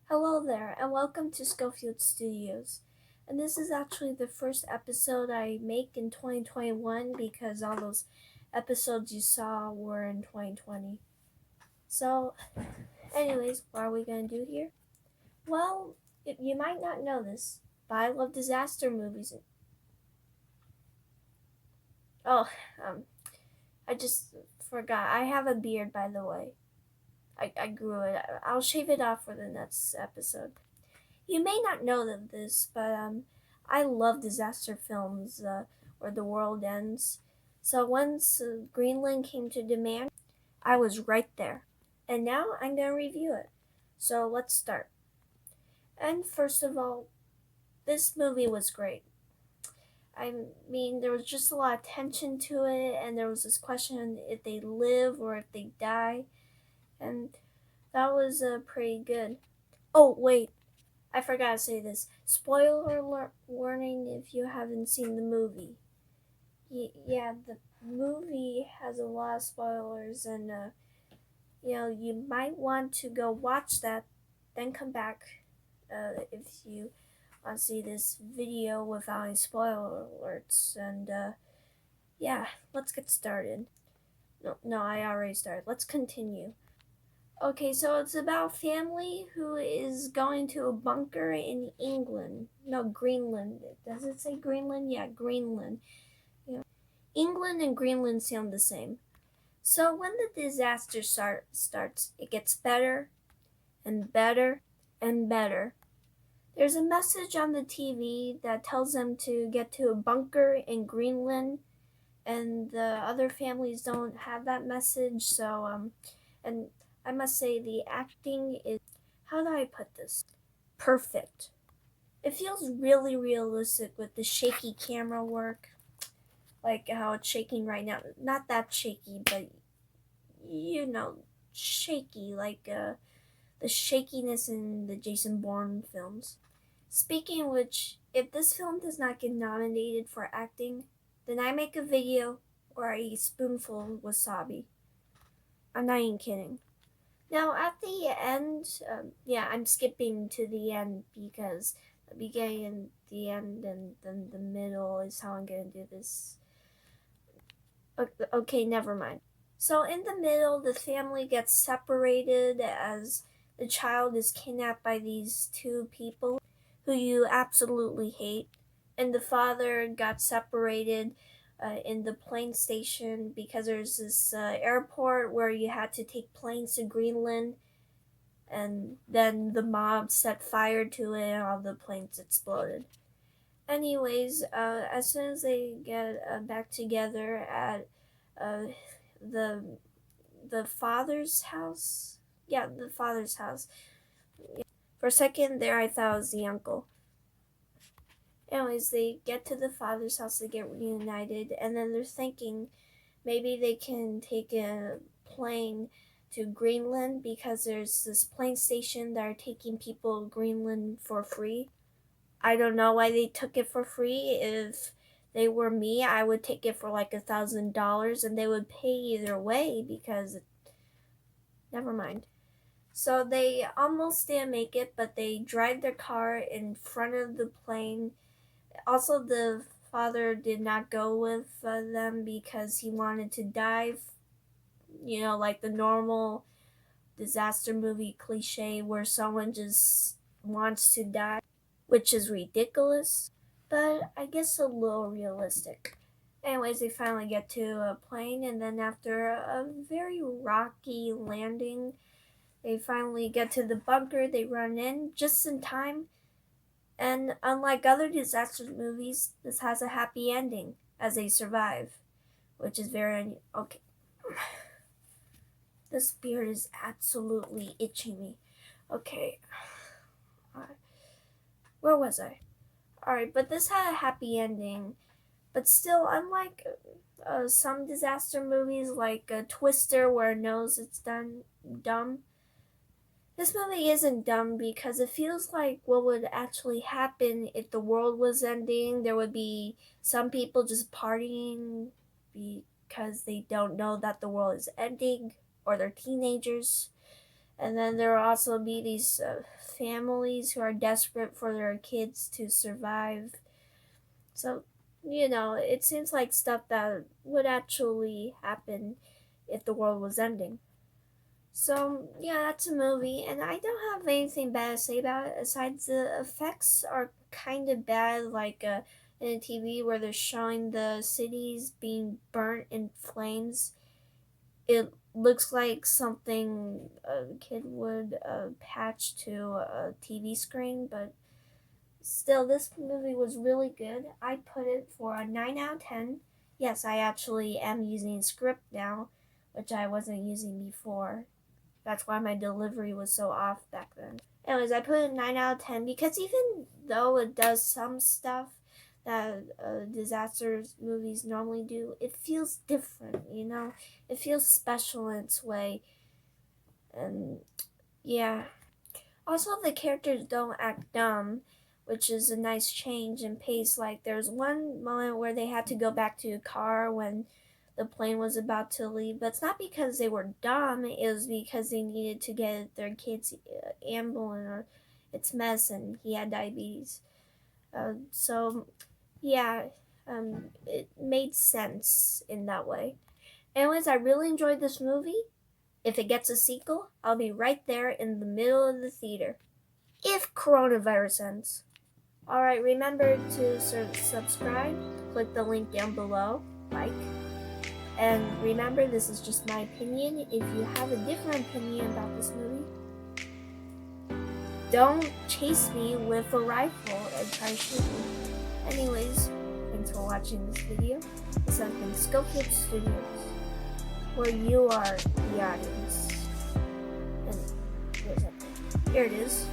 Hello there, and welcome to Schofield Studios. And this is actually the first episode I make in 2021 because all those episodes you saw were in 2020. So, anyways, what are we going to do here? Well, you might not know this, but I love disaster movies. Oh, um, I just forgot. I have a beard, by the way. I grew it. I'll shave it off for the next episode. You may not know this, but I love disaster films where the world ends. So once Greenland came to demand, I was right there. And now I'm going to review it. So let's start. And first of all, this movie was great. I mean, there was just a lot of tension to it, and there was this question if they live or if they die. And that was pretty good. Oh, wait, I forgot to say this. Spoiler warning if you haven't seen the movie. Yeah, the movie has a lot of spoilers, and you might want to go watch that, then come back if you want to see this video without any spoiler alerts. And yeah, let's get started. No, I already started. Let's continue. Okay, so it's about family who is going to a bunker in England. No, Greenland. Does it say Greenland? Yeah, Greenland. England and Greenland sound the same. So when the disaster starts, it gets better and better and better. There's a message on the TV that tells them to get to a bunker in Greenland, and the other families don't have that message. And I must say the acting is, how do I put this? Perfect. It feels really realistic with the shaky camera work, like how it's shaking right now. Not that shaky, but shaky, like the shakiness in the Jason Bourne films. Speaking of which, if this film does not get nominated for acting, then I make a video or I eat a spoonful of wasabi. I'm not even kidding. Now, at the end, yeah, I'm skipping to the end because the beginning and the end and then the middle is how I'm going to do this. Okay, never mind. So, in the middle, the family gets separated as the child is kidnapped by these two people who you absolutely hate. And the father got separated in the plane station because there's this airport where you had to take planes to Greenland, and then the mob set fire to it and all the planes exploded. Anyways, as soon as they get back together at uh, the the father's house, yeah, the father's house. For a second there, I thought it was the uncle. Anyways, they get to the father's house, they get reunited, and then they're thinking maybe they can take a plane to Greenland because there's this plane station that are taking people to Greenland for free. I don't know why they took it for free. If they were me, I would take it for like $1,000 and they would pay either way because never mind. So they almost didn't make it, but they drive their car in front of the plane. Also, the father did not go with them because he wanted to dive, like the normal disaster movie cliche where someone just wants to die, which is ridiculous, but I guess a little realistic. Anyways, they finally get to a plane, and then after a very rocky landing, they finally get to the bunker. They run in just in time, and unlike other disaster movies, this has a happy ending as they survive, which is okay. This beard is absolutely itching me. Okay, where was I? Alright, but this had a happy ending. But still, unlike some disaster movies like Twister, where it knows it's done dumb, this movie isn't dumb because it feels like what would actually happen if the world was ending. There would be some people just partying because they don't know that the world is ending, or they're teenagers. And then there will also be these families who are desperate for their kids to survive. So, it seems like stuff that would actually happen if the world was ending. So, yeah, that's a movie, and I don't have anything bad to say about it, aside the effects are kind of bad, like in TV where they're showing the cities being burnt in flames. It looks like something a kid would patch to a TV screen, but still, this movie was really good. I put it for a 9 out of 10. Yes, I actually am using script now, which I wasn't using before. That's why my delivery was so off back then. Anyways, I put it 9 out of 10 because even though it does some stuff that disaster movies normally do, it feels different, It feels special in its way. And yeah. Also, the characters don't act dumb, which is a nice change in pace. Like, there's one moment where they had to go back to a car when the plane was about to leave, but it's not because they were dumb, it was because they needed to get their kid's ambulance or its mess, and he had diabetes. So, yeah, it made sense in that way. Anyways, I really enjoyed this movie. If it gets a sequel, I'll be right there in the middle of the theater. If coronavirus ends. Alright, remember to subscribe, click the link down below, like, and remember this is just my opinion. If you have a different opinion about this movie, don't chase me with a rifle and try to shoot me. Anyways, thanks for watching this video. This has been Scofield Studios, where you are the audience. And where's that thing? Here it is.